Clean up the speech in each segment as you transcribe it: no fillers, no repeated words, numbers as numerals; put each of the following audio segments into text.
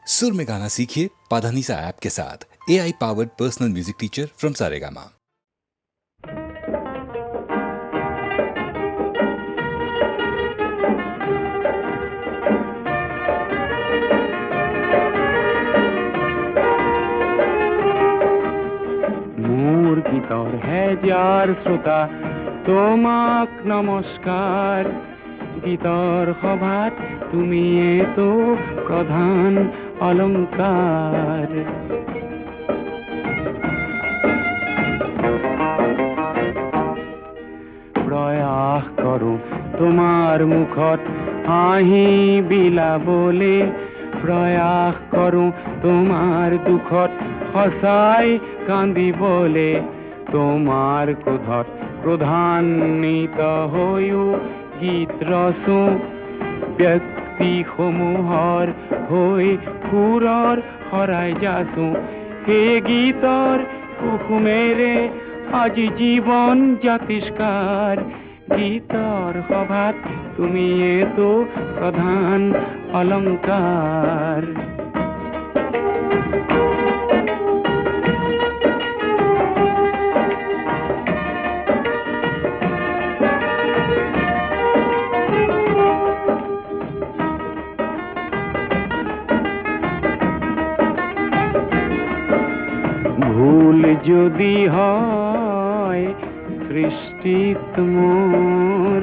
सुर में गाना सीखिए पाधानीसा ऐप के साथ। AI powered personal music teacher from Saregama. মোর গীতর হেজার শ্রোতা তোমাক নমস্কার। গীতর সভাত তুমি তো প্রধান অলংকার। প্ৰয়াস কৰো তোমাৰ মুখত হাঁহি বিলাবলে, প্ৰয়াস কৰো তোমাৰ দুখত সঁচাই কান্দিবলে। তোমাৰ ক্ৰোধত ক্ৰোধান্বিত হৈও গীত ৰচো, ব্যক্তিসমূহৰ হৈ সুৰৰ শৰাই যাচো। সেই গীতৰ কুসুমেৰে আজি জীৱন জাতিষ্কাৰ। গীতৰ সভাত তুমিয়েতো প্ৰধান অলংকাৰ। ভুল যদি হয় সৃষ্টিত মোৰ,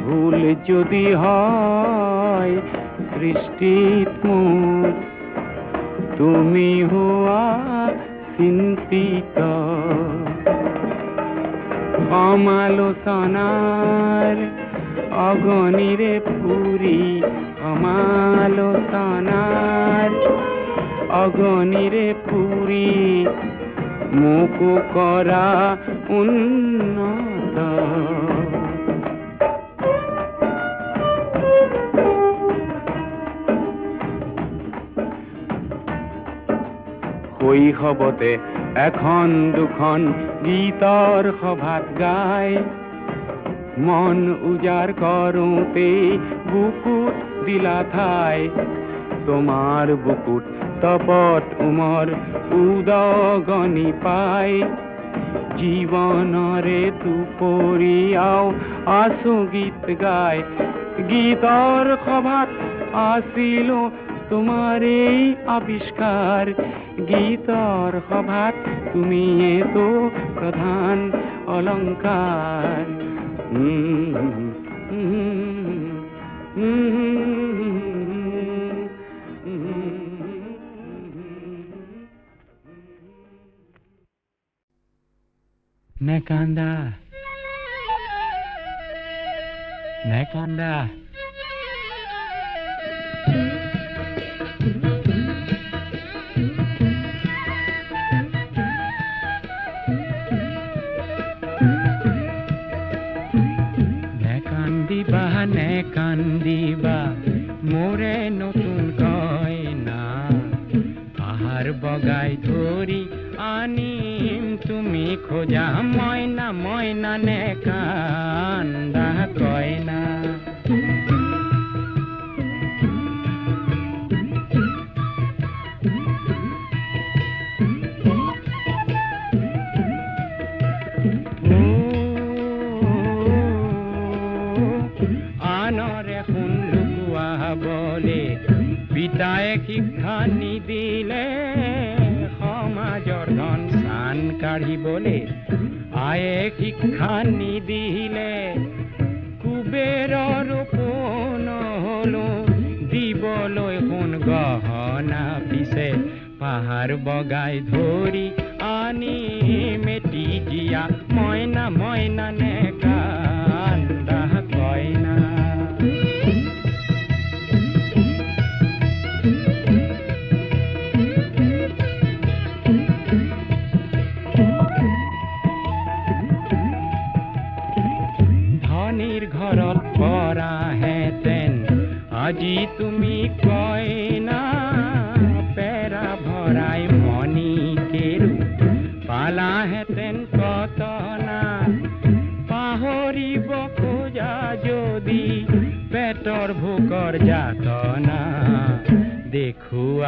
ভুল যদি হয় সৃষ্টিত মোৰ, তুমি হোৱা চিন্তিত। সমালোচনাৰ অগণিৰে পুৰি, সমালোচনাৰ অগণিৰে পুৰি, মোকো কৰা উন্নত। শৈশৱতে এখন দুখন গীতৰ সভাত গাই, মন উজাৰ কৰোঁতে বুকুত দিলা ঠাই। তোমাৰ বুকুত তপত উমৰ উদগনি পাই, জীৱনৰে দুপৰীয়াও আছো গীত গাই। গীতৰ সভাত আছিলো তোমাৰেই আৱিষ্কাৰ। গীতৰ সভাত তুমিয়েতো প্ৰধান অলংকাৰ। নেকান্দা নেকান্দা, নেকান্দিবা নেকান্দিবা মোৰে নতুন কইনা। পাহাৰ বগাই ধৰি আনিম তুমি খোজা মইনা, মইনা নেকান্দা কইনা। আনৰে শুন লুকুৱা বলে, পিতায়ে শিক্ষা নিদিলে সমাজৰ ধন চান কাঢ়িবলে। আয়ে শিক্ষা নিদিলে কুবেৰৰ পোন হলো, দিবলৈ সোণ গহনা পিছে পাহাৰ বগাই ধৰি আনি মেটি জীয়া মইনা, মইনা নেকান্দা কইনা। ধনীৰ ঘৰত পৰা হেতেন আজি তুমি কইনা, পেৰা ভৰাই মণি কেৰু পালাহেঁতেন কতনা। পাহৰি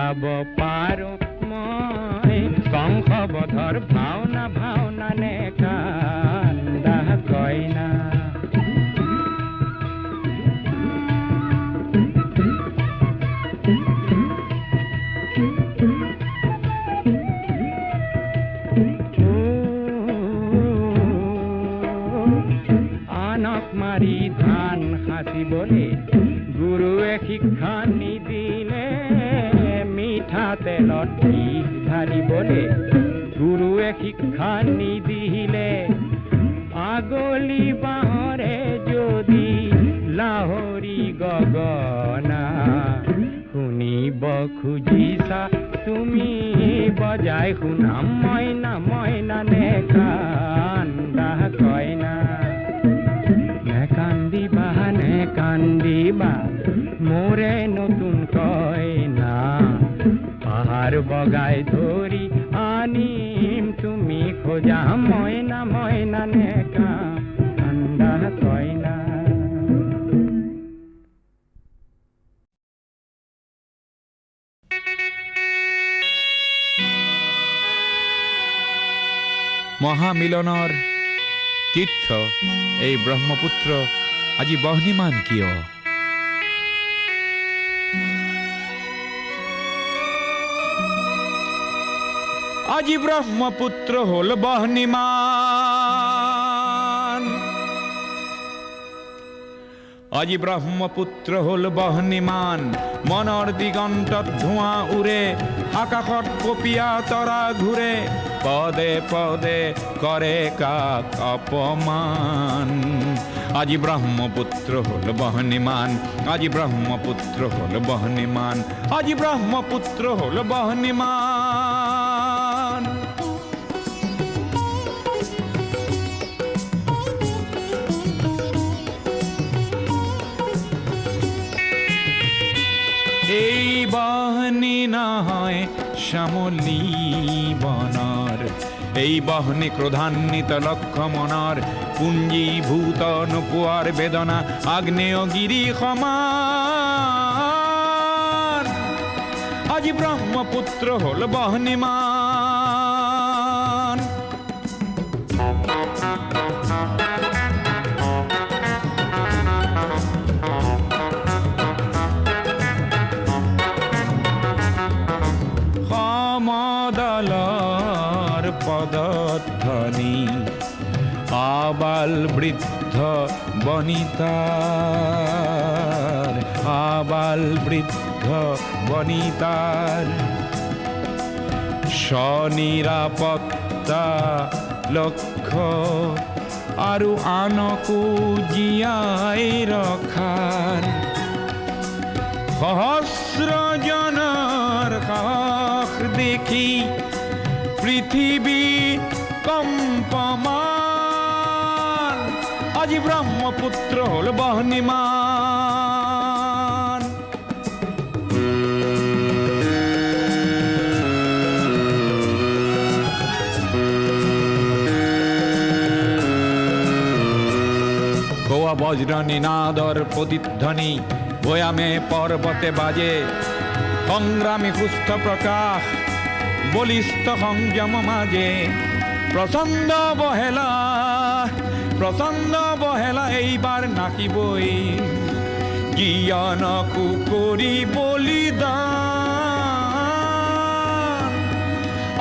গাব পাৰো মই কংসবধৰ ভাওনা ভাওনা নে কান্দা কইনা আনক মাৰি ধান সাঁচিবলে গুৰুৱে শিক্ষা নিদিলে মিঠাতেলত বিষ ঢালিবলে গুৰুৱে শিক্ষা নিদিলে আগলি বাঁহৰে যদি লাহৰি গগনা শুনিব খুজিছা তুমি বজাই শুনাম মইনা মইনা নে কান্দা কইনা নে কান্দিবা মোৰে নতুন কইনা পাহাৰ বগাই ধৰি আনিম তুমি খোজা মইনা মইনা নে কান্দা কইনা মহামিলনৰ তীৰ্থ এই ব্ৰহ্মপুত্ৰ আজি বহ্নিমান কিয়? আজি ব্ৰহ্মপুত্ৰ হল বহ্নিমান, আজি ব্ৰহ্মপুত্ৰ হল বহ্নিমান, মনৰ দিগন্তত ধোঁৱা উৰে, আকাশত কপীয়া তৰা ঘূৰে, পদে পদে কৰে কাক অপমান। আজি ব্ৰহ্মপুত্ৰ হল বহ্নিমান, আজি ব্ৰহ্মপুত্ৰ হল বহ্নিমান, আজি ব্ৰহ্মপুত্ৰ হল বহ্নিমান। এই বহ্নি নহয় শ্যামলী বনৰ, এই বহ্নি ক্ৰোধান্বিত লক্ষ মনৰ, পুঞ্জীভূত নোপোৱাৰ বেদনা আগ্নেয়গিৰি সমান। আজি ব্ৰহ্মপুত্ৰ হল বহ্নিমান। সমদলৰ পদধ্বনি আবাল বৃদ্ধ বনিতাৰ, আবাল বৃদ্ধ বনিতাৰ, স্বনিৰাপত্তা লক্ষ্য আৰু আনকো জীয়াই ৰখাৰ, সহস্ৰজনৰ সাহস দেখি পৃথিৱী কম্পমান। আজি ব্ৰহ্মপুত্ৰ হল বহ্নিমান। গোৱা বজ্ৰ নিনাদৰ প্ৰতিধ্বনি ভৈয়ামে পৰ্বতে বাজে, সংগ্ৰামী সুস্থ প্ৰকাশ বলিষ্ঠ সংযম মাজে, প্ৰচণ্ড বহেলা, প্ৰচণ্ড বহেলা এইবাৰ নাকিবই, জ্ঞানকো কৰি বলিদান।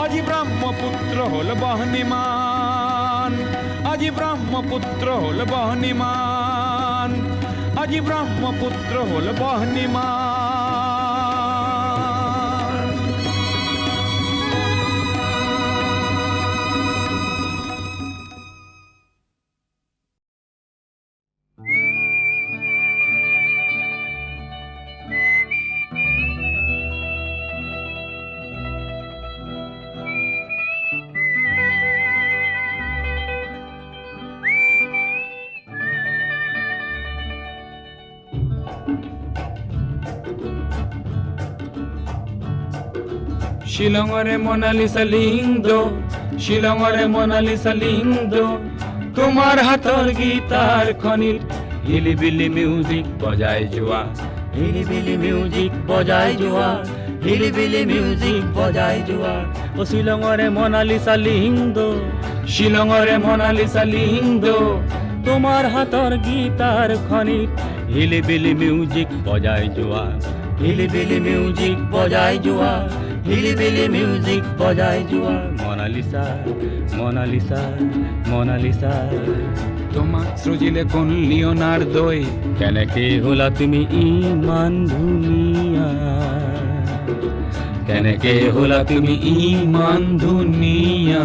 আজি ব্ৰহ্মপুত্ৰ হল বহ্নিমান, আজি ব্ৰহ্মপুত্ৰ হল বহ্নিমান, আজি ব্ৰহ্মপুত্ৰ হল বহ্নিমান। শিলঙৰে মনালিছা লিংদ, শিলঙৰে মনালিছা লিংদ, তোমাৰ হাতৰ গীতাৰ খনিত হিলিবিলি মিউজিক বজাই যোৱা, হিলিবিলি মিউজিক বজাই যোৱা, হিলিবিলি মিউজিক বজাই যোৱা ও শ্বিলঙৰে মনালিছা লিংদো শ্বিলঙৰে মনালিছা লিংদো তোমাৰ হাতৰ গীতাৰ খনিত হিলিবিলি মিউজিক বজাই যোৱা হিলিবিলি মিউজিক বজাই যোৱা হিলিবিলি মিউজিক বজাই যোৱা মনালিছা মনালিছা মনালিছা তোমাক সৃজিলে কোন লিওনাৰ্দই কেনেকে হলা তুমি ইমান ধুনীয়া কেনেকে হলা তুমি ইমান ধুনীয়া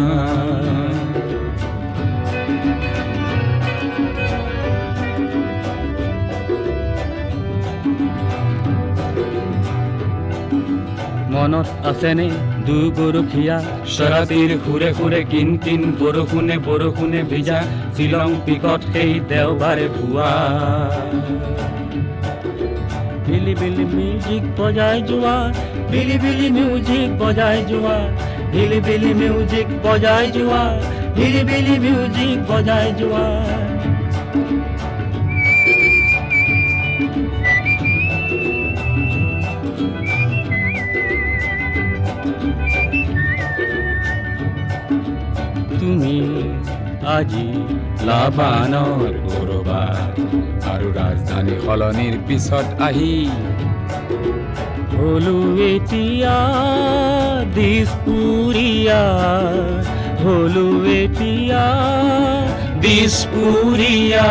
মনত আছেনে দুগৰখীয়া চৰাতিৰ সুৰে সুৰে কিন কিন বৰষুণে বৰষুণে ভিজা শ্বিলং পিকত সেই দেওবাৰে পুৱা হিলিবিলি মিউজিক বজাই যোৱা হিলিবিলি মিউজিক বজাই যোৱা হিলিবিলি মিউজিক বজাই যোৱা হিলিবিলি মিউজিক বজাই যোৱা তুমি আজি লাভানৰ কৰবাত আৰু ৰাজধানী সলনিৰ পিছত আহি হলো এতিয়া দিছপুৰীয়া হলো এতিয়া দিছপুৰীয়া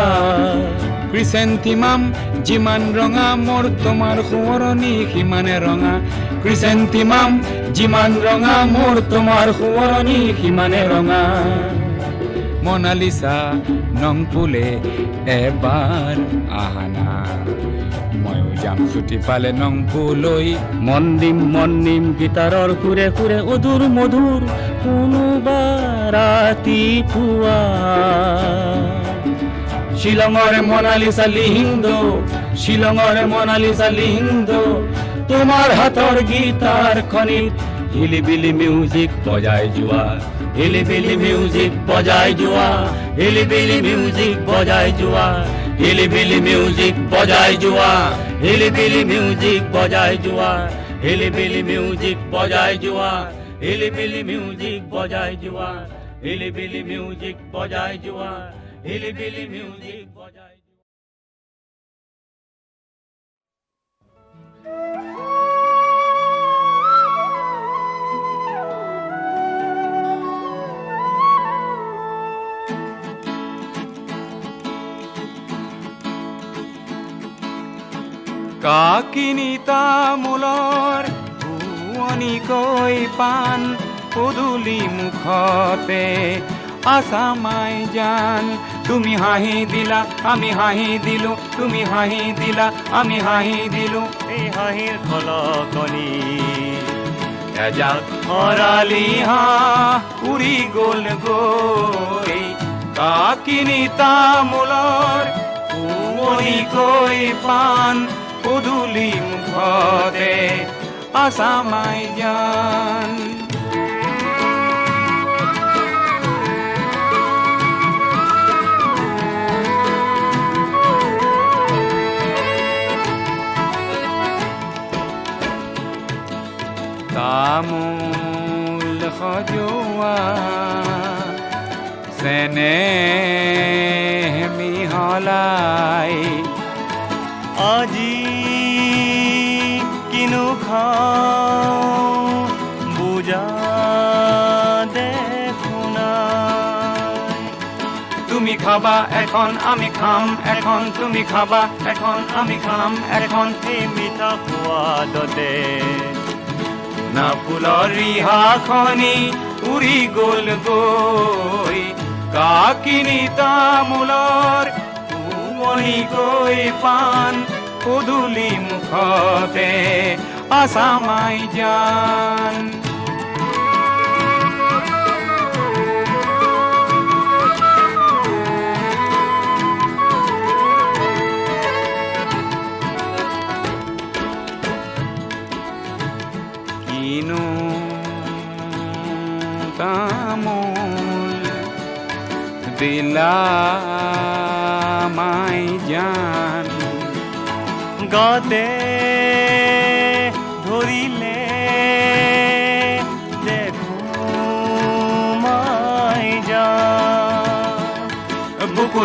ক্ৰিচেণ্টিমাম যিমান ৰঙা মোৰ তোমাৰ সোঁৱৰণি সিমানে ৰঙা ক্ৰিচেণ্টিমাম যিমান ৰঙা মোৰ তোমাৰ সোঁৱৰণি সিমানে ৰঙা মনালিছা নংপুলে এবাৰ আহানা ময়ো যাম ছুটি পালে নংপুলৈ মন দিম গীটাৰৰ সুৰে সুৰে অধুৰ মধুৰ কোনোবা ৰাতিপুৱা শ্বিলঙৰে মনালিছা লিংদো শ্বিলঙৰে মনালিছা লিংদো তোমাৰ হাতৰ গীতাৰ খনিত হিলিবিলি মিউজিক বজাই যোৱা হিলিবিলি মিউজিক বজাই যোৱা হিলিবিলি মিউজিক বজাই যোৱা হিলিবিলি মিউজিক বজাই যোৱা হিলিবিলি মিউজিক বজাই যোৱা হিলিবিলি মিউজিক বজাই যোৱা হিলিবিলি মিউজিক বজাই যোৱা হিলিবিলি মিউজিক বজাই যোৱা হিলিবিলি মিউজিক বজাই কাকিনি তামোলৰ শুৱনিকৈ পাণ পদূলি মুখতে আছামাই জান তুমি হাঁহি দিলা আমি হাঁহি দিলো তুমি হাঁহি দিলা আমি হাঁহি দিলো এই হাঁহিৰ খলকনি এজাক হৰালি হাঁহ উৰি গ'ল গৈ কাকিনি তামোলৰ শুৱনিকৈ পাণ পদূলি মুখতে আছামাই জান তামোল সজোৱা চেনেহ মিহলাই আজি কিনো খাওঁ বুজা দেখোনাই তুমি খাবা এখন আমি খাম এখন তুমি খাবা এখন আমি খাম এখন এই মিঠা সোৱাদতে না ফুলৰ ৰিহাখনি উৰি গ'ল গৈ কাকিনি তামোলৰ শুৱনিকৈ পাণ পদূলি মুখতে আছামাই জান কিনো তামোল দিলা মাই জান গাতে ধৰিলে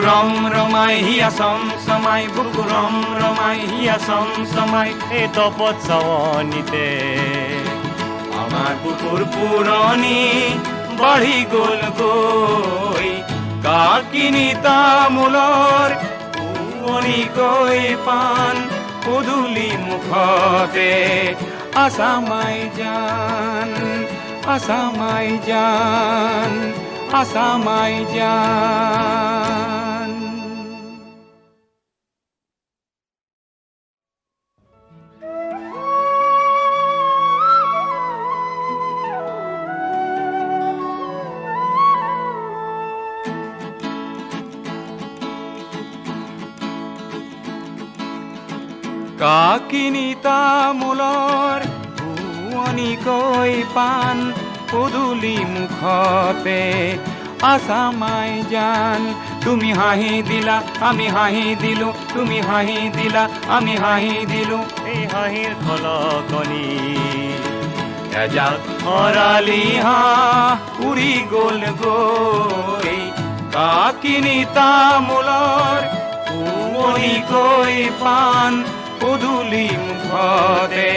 বুকুৰম ৰমাই হিয়া সমসমাই বুকুৰম ৰমাই হিয়া সমসমাই এই তপত চাৱনিতে আমাৰ বুকুৰ পুৰনি বাঢ়ি গল গৈ কাকিনি তামোলৰ পুৰণি গৈ পাণ পদূলি মুখতে আছামাই জান আছামাই জান আছামাই জান। কাকিনি তামোলৰ পুৰণিকৈ পাণ পদূলি মুখতে আছামাই জান। তুমি হাঁহি দিলা আমি হাঁহি দিলো, তুমি হাঁহি দিলা আমি হাঁহি দিলো, এই হাঁহিৰ খলকনি এজাক হৰালি হাঁহ উৰি গল গৈ কাকিনি তামোলৰ পুৰণিকৈ পাণ পদূলি মুখতে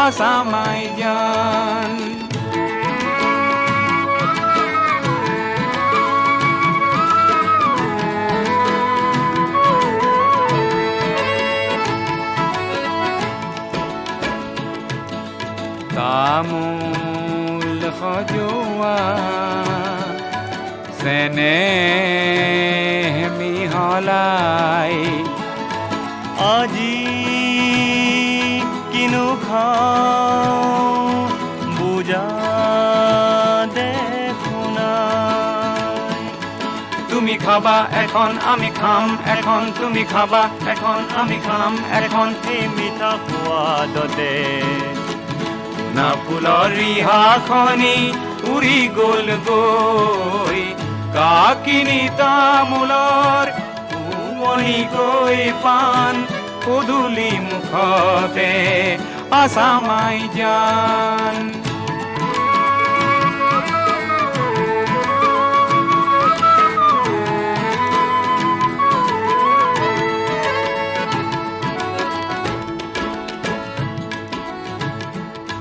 আছামাই জান। তামোল সজোৱা চেনেহ মিহলাই আজি কিনো খাওঁ বুজা দেখোনাই। তুমি খাবা এখন আমি খাম এখন, তুমি খাবা এখন আমি খাম এখন, এই মিঠা সোৱাদতে না ফুলৰ ৰিহাখনি উৰি গল গৈ কাকিনি তামোলৰ পুৰণিকৈ পাণ পদূলি মুখতে আছামাই জান।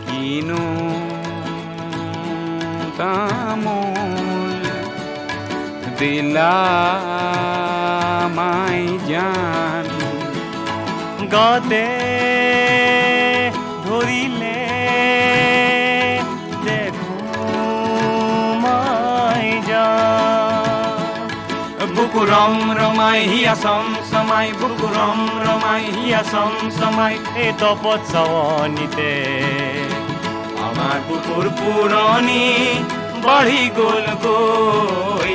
কিনো তামোল দিলা মাই জান, গাতে ধৰিলে দেখো মাই যান। বুকুৰম ৰমাই হিয়া সমসমাই বুকুৰম ৰমাই হিয়া সমসমাই এই তপত চাৱনিতে আমাৰ বুকুৰ পুৰনি বাঢ়ি গল গৈ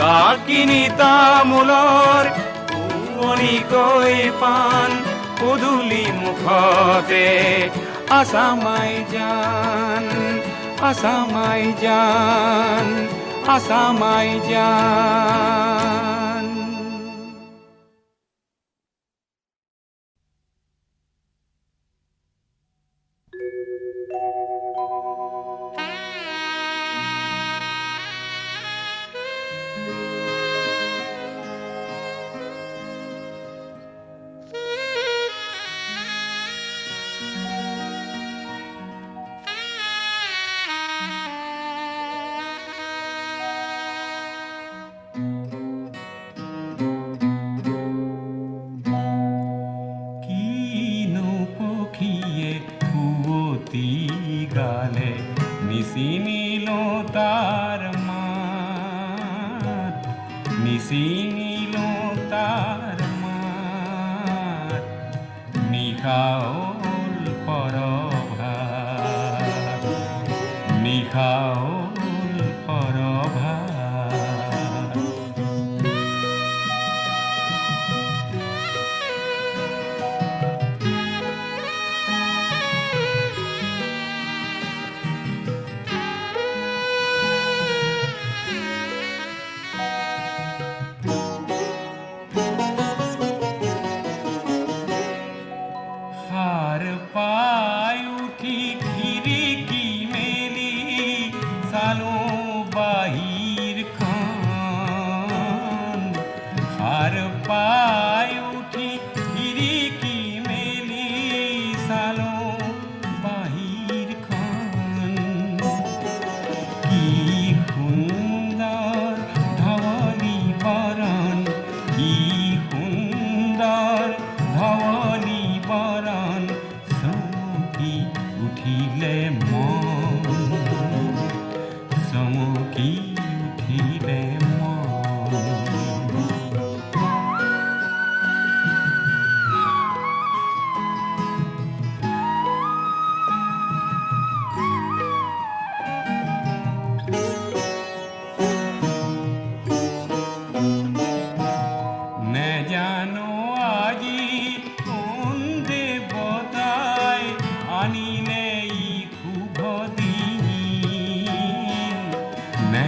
কাকিনি তামোলৰ পুৰণিকৈ পাণ পদূলি মুখতে আছামাই জান আছামাই জান আছামাই জান। গালে নিচিনিলো তাৰ মাত, নিচিনিলো তাৰ মাত, নিশা হ'ল পৰভাত, নিশা হ'ল পৰভাত।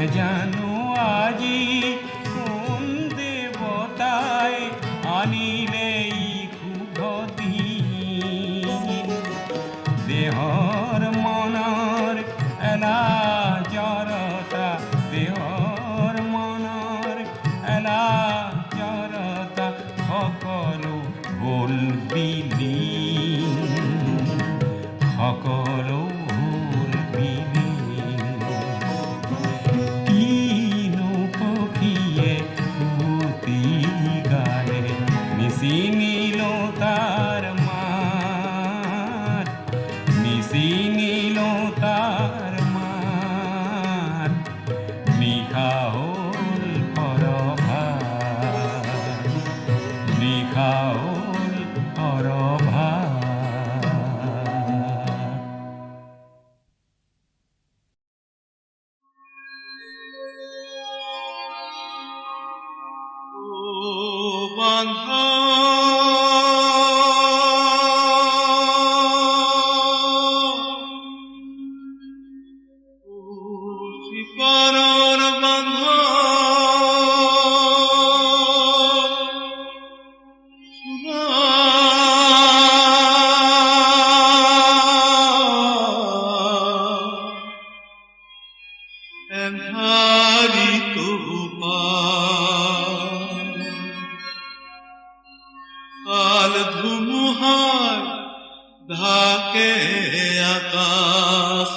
নেজানো আজি কোন দেৱতাই আনিলে ই শুভ দিন দেহৰ মনৰ এলাজৰতা দেহৰ মনৰ এলাজৰতা সকলো হ'ল বিলীন সকলো হ'ল বিলীন কিনো পক্ষীয়ে ফুটি গালে নিচিনিলো তাৰ মাত নিচিনিলো তাৰ মাত নিশা হ'ল পৰভাত নিশা হ'ল পৰভাত কাল ধুমুহাৰ ঢাকে আকাশ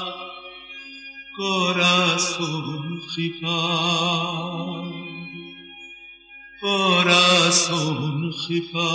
কোৰাসুন খিফা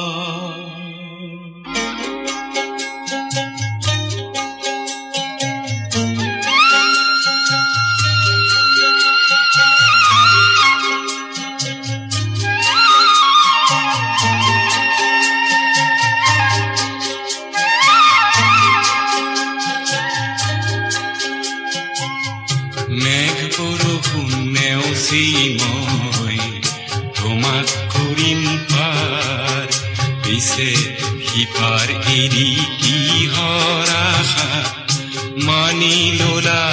মেঘ বৰষুণ নেওচি মই তোমাক কৰিম পাৰ পিছে সিপাৰ এৰি কিহৰ আশা মানি ললা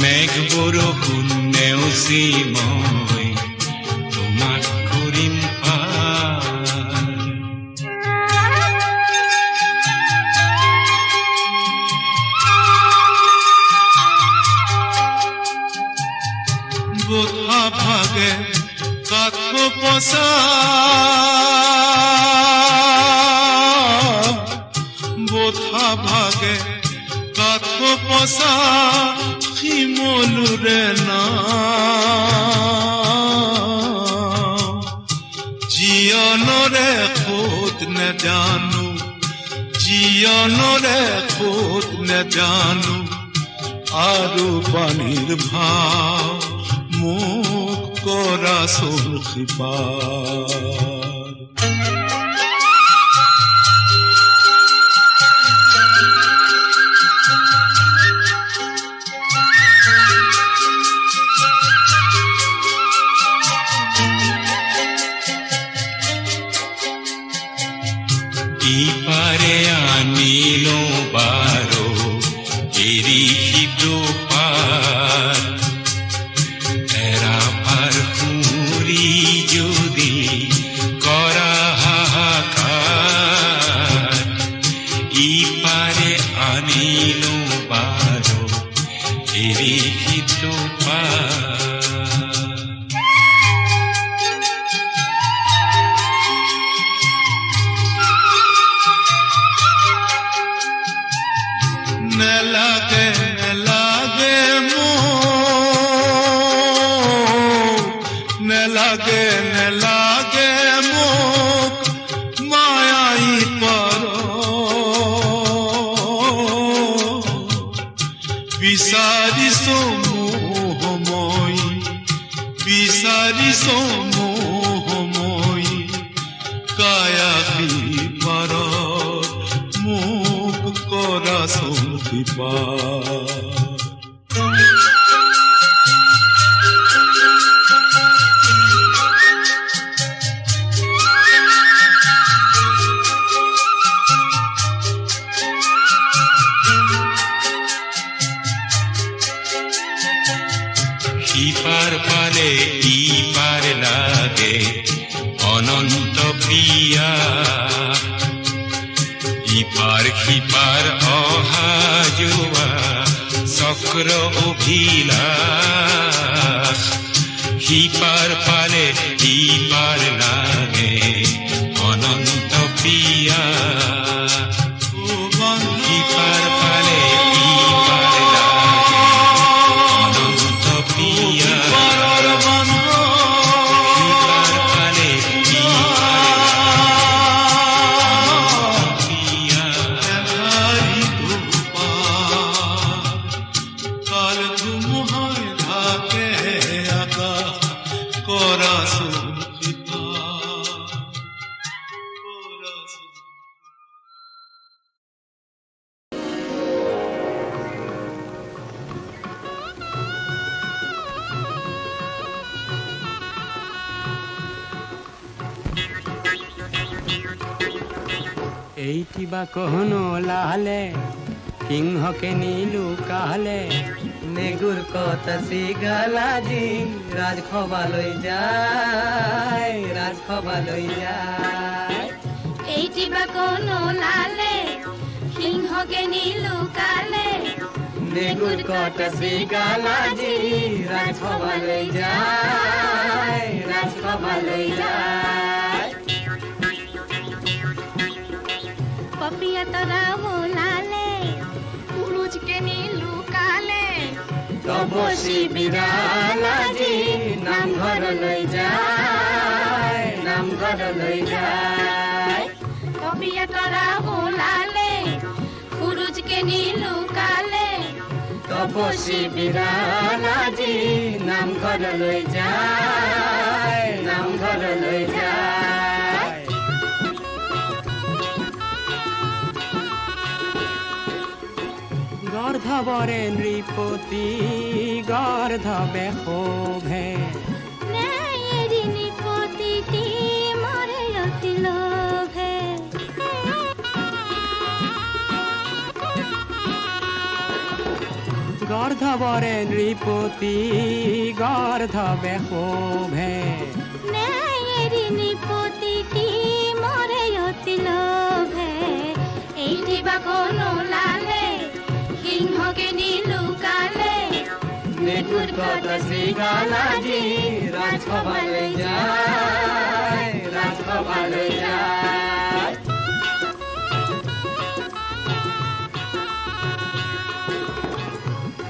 মেঘ বৰষুণ নেওচি মই তোমাক কৰিম পাৰ বোথা ভাগে কাঠ পচা বোথা ভাগে কাঠ পচা শিমলুৰে নাম জীৱনৰে খোদ নেজানো জীৱনৰে খোদ নেজানো আৰু পানীৰ ভাৱ মুখ কোরাসুন খিফার ইপারে আনিলো বারো এরিহিত পার এরা পার পুরি যদি করা হাহাকার ইপারে আনিলো বারো এরিহিত পার নেলাগে নেলাগে মোক মায়াই পর বিচাৰিছো মোহময় বিচাৰিছো মোহময় কায়াকি পাৰ মোক কোৰাসুন খিফাৰ পালে ইপাৰ লাগে অনন্ত প্ৰিয়া ইপাৰ সিপাৰ অহা যোৱা চক্র অভিলাষ সিপার পালে ইপার লাগে অনন্ত প্রিয়া সিপার পালে ইপার লাগে অনন্ত প্রিয়া সিপার পালে ইপার লাগে কাল ঘুম হয় থাকে আকাশ করা সুখিতা এইটি বা কহনো লালে সিংহকে নীলু কালে নেগুর কথা শিগালাজি রাজখবালৈ যায় এইটি বা কোনো লালে সিংহকে নীলু কালে নেগুর কথা শিগালাজি রাজখবালৈ যায় পপিয়া তরা লালে পুরুষকে নীলু কালে তপসী বিৰালাজি নামঘৰলৈ যায় পপিয়া তৰা লালে পুৰুষকে নীলু কালে তপসী বিৰালাজি নামঘৰলৈ যায় গর্ধবরে নৃপতি গর্ধবে শোভে ন্যায়েরি নিপতিটি মরে অতি লোভে গর্ধবরে নৃপতি গর্ধবে শোভে ন্যায়েরি নিপতিটি মরে অতি লোভে এইটি বা কোনো লালে সিংহকে নীলু কালে নেগুর কথা শিগালাজি ৰাজখবালৈ যায়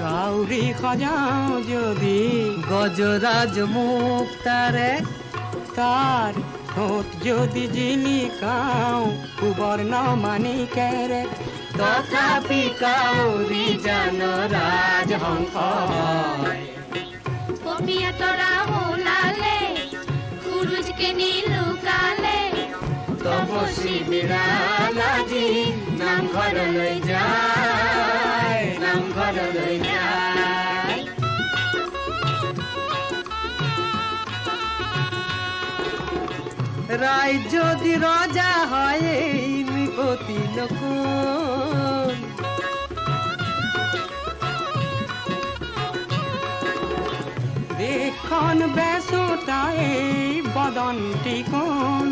কাউৰী সজাও যদি গজরাজ মুক্তারে তার ঠোঁট যদি জিলিকাও সুবর্ণ মানিকেরে তথাপি কাউরি জান রাজহংস পপিয়া তরা লালে পুরুষকে নীলু কালে তপসী বিৰালাজি নামঘৰলৈ যায় রায় যদি রজা হয় এই নৃপতি নকুল দেশখন বেচোতাই বদন্তি কোন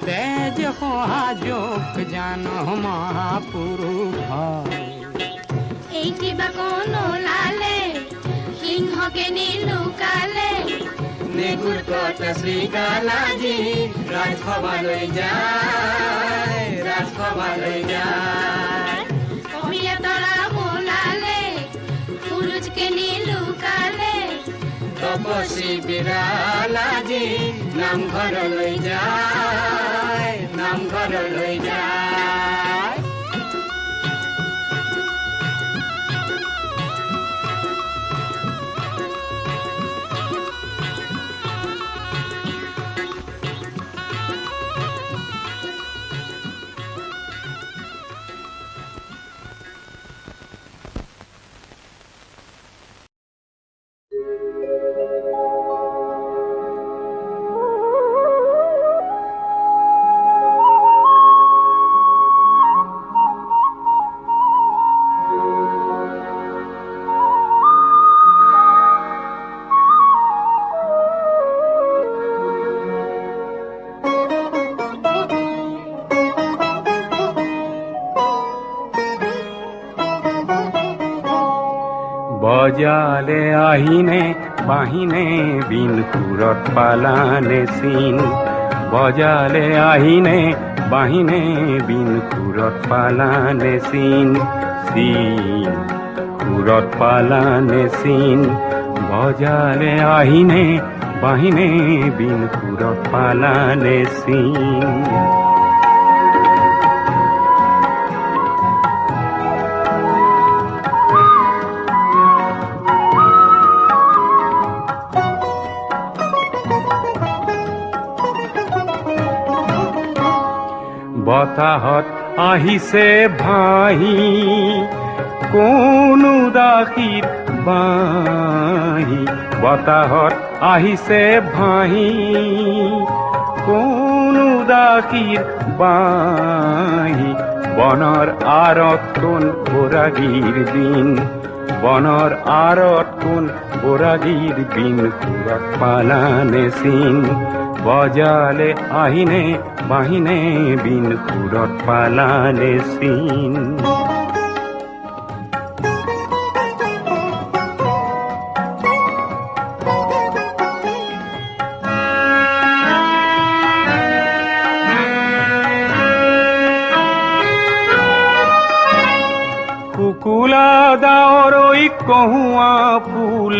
তেজ সহাযোগ জান মহাপুৰুষ এইটি বা কোনো লালে সিংহকে নীলু কালে নেগুৰ কথা শ্ৰীকালাজি ৰাজসভালৈ যায় পপিয়া তৰা লালে পুৰুষকে নীলু কালে তপসী বিৰালাজি নামঘৰলৈ যায় বজালে আহিনে বাহিনে বিন সুৰত পালানে চিন বজালে আহিনে বাহিনে বিন সুৰত পালানে চিন চিন সুৰত পালানে চিন বজালে আহিনে বাহিনে বিন সুৰত পালানে চিন বতাহত আহিছে ভাহি কোন উদাসীৰ বাঁহী বতাহত আহিছে ভাহি কোন উদাসীৰ বাঁহী বনৰ আঁৰত কোন বৰাগীৰ দিন বনৰ আঁৰত কোন বৰাগীৰ বিন সুৰত পালানে চিন বজালে আহিনে বাহিনে বিন সুৰত পালানে চিন কুকুলা ডাৱৰৈ কহুৱা ফুল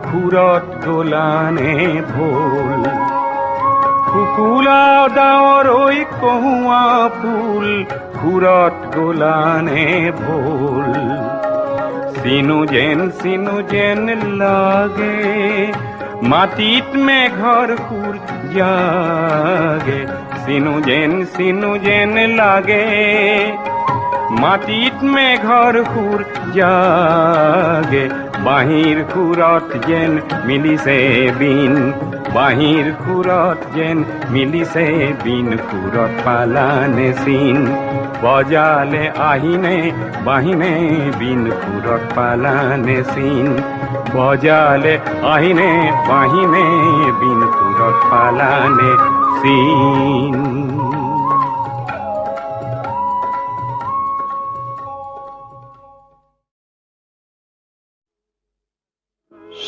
সুৰত গলানে ভোল কুকুলা ডাৱৰৈ কহুৱা ফুল সুৰত গলানে ভোল চিনু যেন লাগে মাটিত মেঘৰ সুৰ জাগে চিনু যেন লাগে মাটিত মেঘৰ সুৰ জাগে বাঁহীৰ সুৰত যেন মিলিছে বিন বাঁহীৰ সুৰত যেন মিলিছে বিন সুৰত পালানে চিন বজালে আহিনে বাহিনে বিন সুৰত পালানে চিন বজালে আহিনে বাহিনে বিন সুৰত পালানে চিন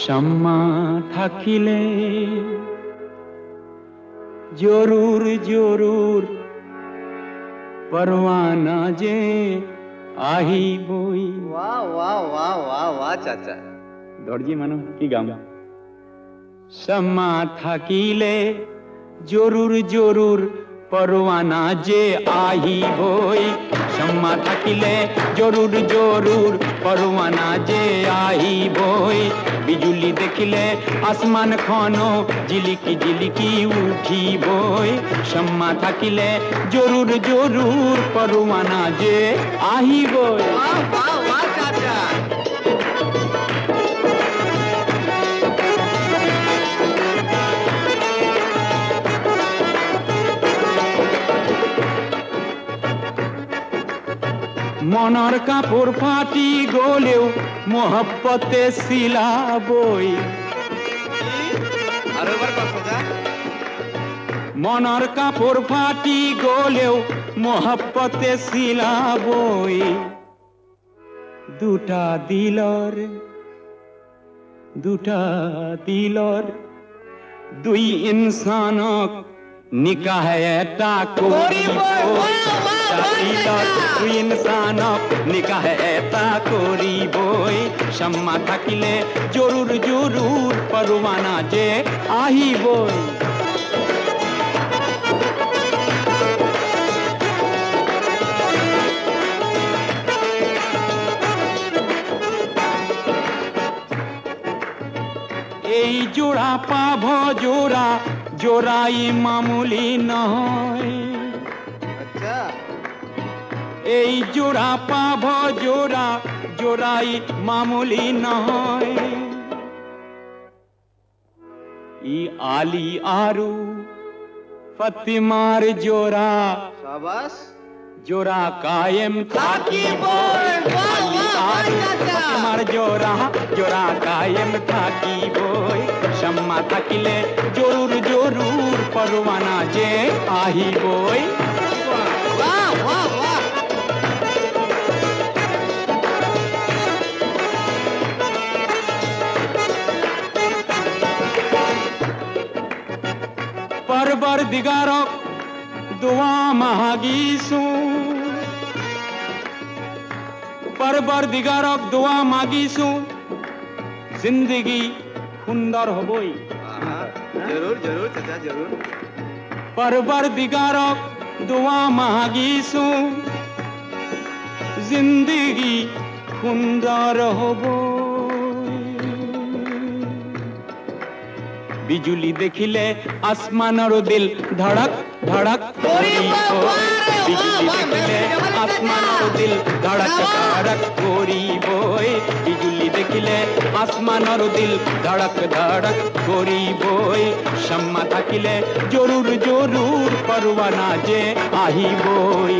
শ্যামা থাকিলে জরুর জরুর পরওয়ানা যে আহিবই वाह वाह वाह वाह वाह चाचा দর্জি মানুষ কি গাম শ্যামা থাকিলে জরুর জরুর পরওয়ানা যে আহিবই শ্যামা থাকিলে জরুর জরুর পরওয়ানা যে আহিবই বিজুলি দেখিলে আসমান খন জিলিকি জিলিকি উঠিবই শ্যামা থাকিলে জরুর জরুর পরওয়ানা যে আহিবই वाह वाह वाह चाचा মনৰ কাপোৰ ফাটি গলেও মোহব্বতে চিলাবই আৰো একবাৰ কথা মনৰ কাপোৰ ফাটি গলেও মোহব্বতে চিলাবই দুটা দিলৰ দুই ইনসানক নিকাহ এটা কৰিবই দুই ইনসানক নিকাহ এটা কৰিবই শ্যামা থাকিলে জৰুৰ জৰুৰ পৰৱানা যে আহিবই এই জোড়া পাভ জোড়াই মামুলি নহয় अच्छा এই জোড়া পাভ জোড়াই মামুলি নহয় ই আলী আৰু ফতিমাৰ জোড়া शाबाश জোড়া কায়েম থাকিবই আলী আৰু ফতিমাৰ জোড়া কায়েম থাকিবই শ্যামা থাকিলে জৰুৰ জৰুৰ পৰওয়ানা যে আহিবই वाह वाह वाह দিগাৰক দুৱা মাগিছো পৰবৰ দিগাৰক দুৱা মাগিছো জিন্দগী সুন্দৰ হ'বই हाँ जरूर जरूर चाचा जरूर পৰবৰ দিগাৰক দুৱা মাগিছো জিন্দগী সুন্দৰ হ'বই বিজুলী দেখিলে আসমানৰ দিল ধড়ক ধড়ক কৰিব বিজুলী দেখিলে আসমানৰ দিল ধড়ক ধড়ক কৰিবই বিজুলী দেখিলে আসমানৰ দিল ধড়ক ধড়ক কৰিবই শাম্মা থাকিলে জৰুৰ জৰুৰ পৰৱানা যে আহিবই